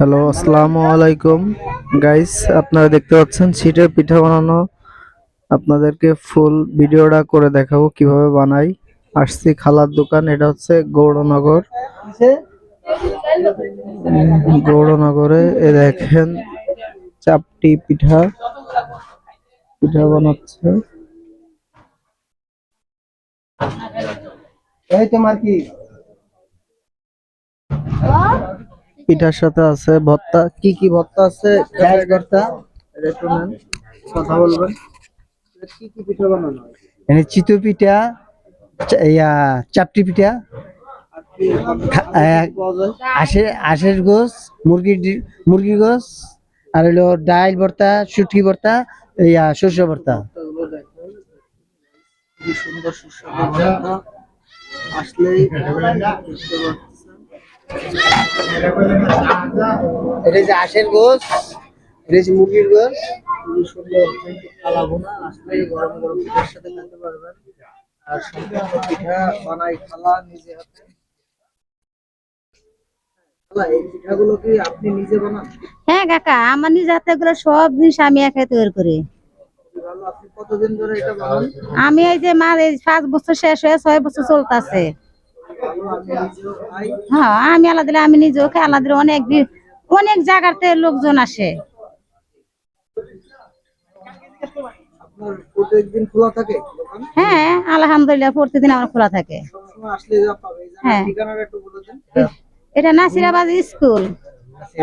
Hello, আসসালামু আলাইকুম guys. আপনারা দেখতে পাচ্ছেন শীটের পিঠা বানানো। আপনাদেরকে ফুল ভিডিওটা করে দেখাবো কিভাবে বানাই। আসছি খালার দোকান, এটা হচ্ছে গৌড়নগর। গৌড়নগরে এ দেখেন চাপটি পিঠা পিঠা বানাচ্ছে। এই তোমার কি পিঠার সাথে আছে ভর্তা। কি কি ভর্তা আছে? পেঁয়াজ ভর্তা। এটা একটু নেন, কথা বলবেন। কি কি পিঠা বানানো হয়? এখানে চিতই পিঠা, চাপটি পিঠা, আর কি পাওয়া যায়? আশের গোস, মুরগির গোস, আর হলো ডাইল ভর্তা, শুটকি ভর্তা, শস্য ভর্তা। ভর্তাগুলো দেখেন, কি সুন্দর সুস্বাদু ভর্তা। আসলেই বুঝতে পারছেন। এটা যে আশের গোস, এটা হচ্ছে মুরগির গোস। খুবই সুন্দর অথেন্টিক কালা ভুনা। আসলেই গরম গরম পিঠার সাথে খেতে পারবেন। আর সম্পূর্ণ পিঠা বানাই খালা নিজে হাতে। খালা, এই পিঠাগুলো কি আপনি নিজে বানান? হ্যাঁ কাকা, আমার নিজে হাতে এগুলো সব জিনিস আমি একাই তৈরি করি। খুবই ভালো। আপনি কতদিন ধরে এটা বানান? আমি এই যে মা এই 5 বছর শেষ হয়ে 6 বছর চলতেছে। ভালো, আমি নিজেও খাই। হ্যাঁ, আমি আল্লাহ দিলে আমি নিজেও খাই, আল্লাহ দিলে অনেক জায়গাতে লোকজন আসে। আপনার প্রত্যেকদিন খোলা থাকে দোকান? হ্যাঁ আলহামদুলিল্লাহ, প্রতিদিন আমার খোলা থাকে। সবসময় আসলে যা পাবে। এই হ্যাঁ, জায়গার ঠিকানাটা একটু বলে দেন। এটা নাসিরাবাদ স্কুল।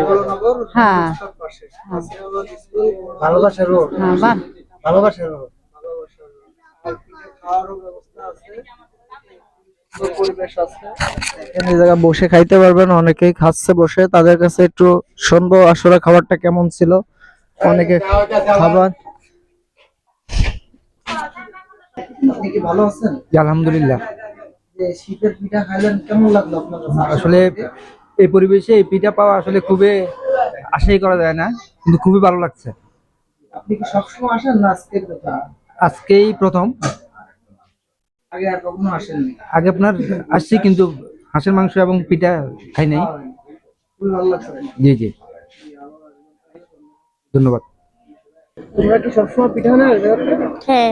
গৌড়নগর হ্যাঁ রাস্তার পাশে নাসিরাবাদ স্কুল, ভালোবাসা রোড, হ্যাঁ, বাহ। ভালোবাসা রোড। ভালোবাসা রোড। আর পিঠে খাওয়ারও ব্যবস্থা আছে, সুন্দর পরিবেশ আছে। এখানে এই জায়গায় বসে খাইতে পারবেন। অনেকেই খাচ্ছে বসে। তাদের কাছে একটু শুনবো আসলে খাবারটা কেমন ছিল। অনেকে খাবার। আপনি কি ভালো আছেন? আলহামদুলিল্লাহ। যে শীতের পিঠা খাইলেন, কেমন লাগলো আপনার কাছে? আসলে এই পরিবেশে এই পিঠা পাওয়া আসলে খুবই আশাই করা যায় না, কিন্তু খুবই ভালো লাগছে। আপনি কি সবসময় আসেন না আজকের কথা? আজকেই প্রথম। আগে আর কখনো আসেননি? আগে আপনার আসছি, কিন্তু হাঁসের মাংস এবং পিঠা খাই নাই। খুবই ভালো লাগছে। জি জি, ধন্যবাদ। তোমরা কি সবসময় পিঠা নেও এই জায়গাতে? হ্যাঁ।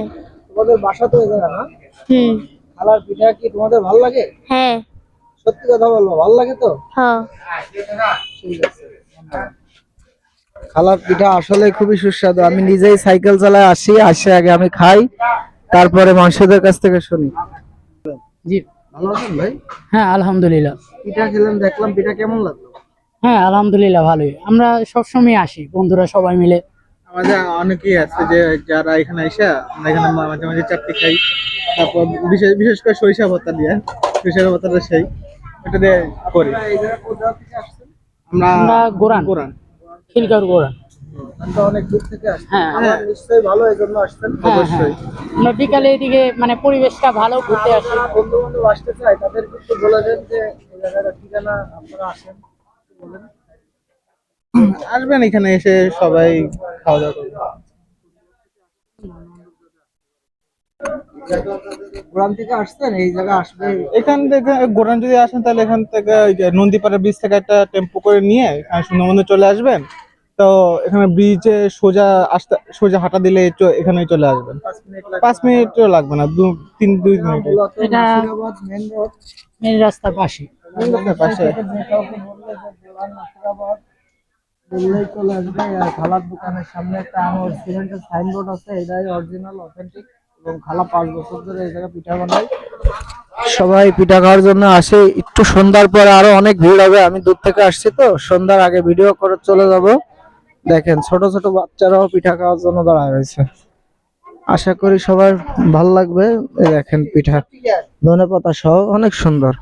তোমাদের বাসা তো এই জায়গা না? হুম। খালার পিঠা কি তোমাদের ভালো লাগে? হ্যাঁ। সত্যি কথা বলবো, ভালো লাগে তো? হ্যাঁ। ঠিক আছে। খালার পিঠা আসলে খুবই সুস্বাদু। আমি নিজেই সাইকেল চালায় আসি আগে আমি খাই, তারপরে মানুষদের কাছ থেকে শুনি। জি, ভালো আছেন ভাই? হ্যাঁ আলহামদুলিল্লাহ। পিঠা খেলেন, দেখলাম। পিঠা কেমন লাগলো? হ্যাঁ আলহামদুলিল্লাহ, ভালোই। আমরা সবসময় আসি, বন্ধুরা সবাই মিলে। আমাদের অনেকেই আছে যে যারা এখানে এসে, আমরা এখানে মাঝে মাঝে চারটি খাই। তারপর বিশেষ বিশেষ করে সরিষা ভর্তা দিয়ে, সরিষা ভর্তাটা সেই এটা দিয়ে করি। আমরা গোরান খিলগাঁওর গোরান। আমরা অনেক দূর থেকে আসছি। হ্যাঁ, আমার নিশ্চয়ই ভালো, এই জন্য আসছেন। অবশ্যই আমরা বিকালে এদিকে মানে পরিবেশটা ভালো, ঘুরতে আসি। বন্ধু বান্ধব আসতে চাই, তাদের কিন্তু বলে দেন যে এই জায়গাটা ঠিকানা, আপনারা আসেন। বলেন। আসবেন এখানে এসে সবাই খাওয়া দাওয়া করবেন। গোরান থেকে আসছেন, এই জায়গা আসবে। এখান থেকে গোরান যদি আসেন, তাহলে এখান থেকে ওই যে নন্দীপাড়া ব্রিজ থেকে একটা টেম্পো করে নিয়ে এখানে সুন্দরবনে চলে আসবেন। তো এখানে ব্রিজে সোজা হাঁটা দিলে এখানেই চলে আসবেন। 5 মিনিটও লাগবে না, 2 মিনিট। এটা মেন রাস্তার পাশে। পাশে বললেই চলে আসবে। আর খালার দোকানের সামনে একটা আমার সিমেন্টের সাইনবোর্ড আছে, এটাই অরিজিনাল অথেন্টিক। এবং খালা 5 বছর ধরে এই জায়গায় পিঠা বানায়। সবাই পিঠা খাওয়ার জন্য আসে। একটু সন্ধ্যার পরে আরো অনেক ভিড় হবে। আমি দূর থেকে আসছি তো, সন্ধ্যার আগে ভিডিও করে চলে যাব। দেখেন ছোট ছোট বাচ্চারাও পিঠা খাওয়ার জন্য দাঁড়ায় রয়েছে। আশা করি সবার ভালো লাগবে। এই দেখেন পিঠা, ধনেপাতা সহ অনেক সুন্দর।